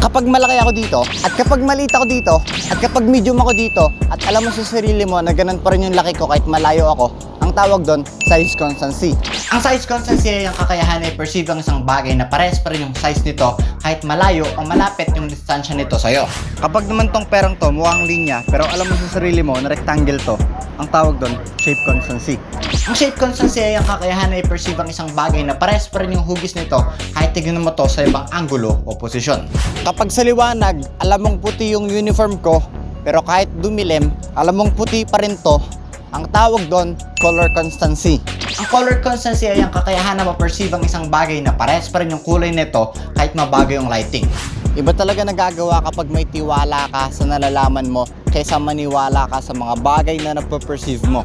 Kapag malaki ako dito, at kapag maliit ako dito, at kapag medium ako dito, at alam mo sa sarili mo na ganun pa rin yung laki ko kahit malayo ako, ang tawag doon, size constancy. Ang size constancy ay ang kakayahan na i-perceive ang isang bagay na pares pa rin yung size nito kahit malayo o malapit yung distansya nito sa'yo. Kapag naman tong perang to mukhang linya pero alam mo sa sarili mo na rectangle to, ang tawag doon, shape constancy. Ang shape constancy ay ang kakayahan na i-perceive ang isang bagay na pares pa rin yung hugis nito kahit tignan mo to sa ibang anggulo o posisyon. Kapag sa liwanag, alam mong puti yung uniform ko, pero kahit dumilim, alam mong puti pa rin to, ang tawag doon, color constancy. Ang color constancy ay ang kakayahan na ma-perceive ang isang bagay na pares pa rin yung kulay nito kahit mabago yung lighting. Iba talaga nagagawa kapag may tiwala ka sa nalalaman mo kaysa maniwala ka sa mga bagay na napaperceive mo.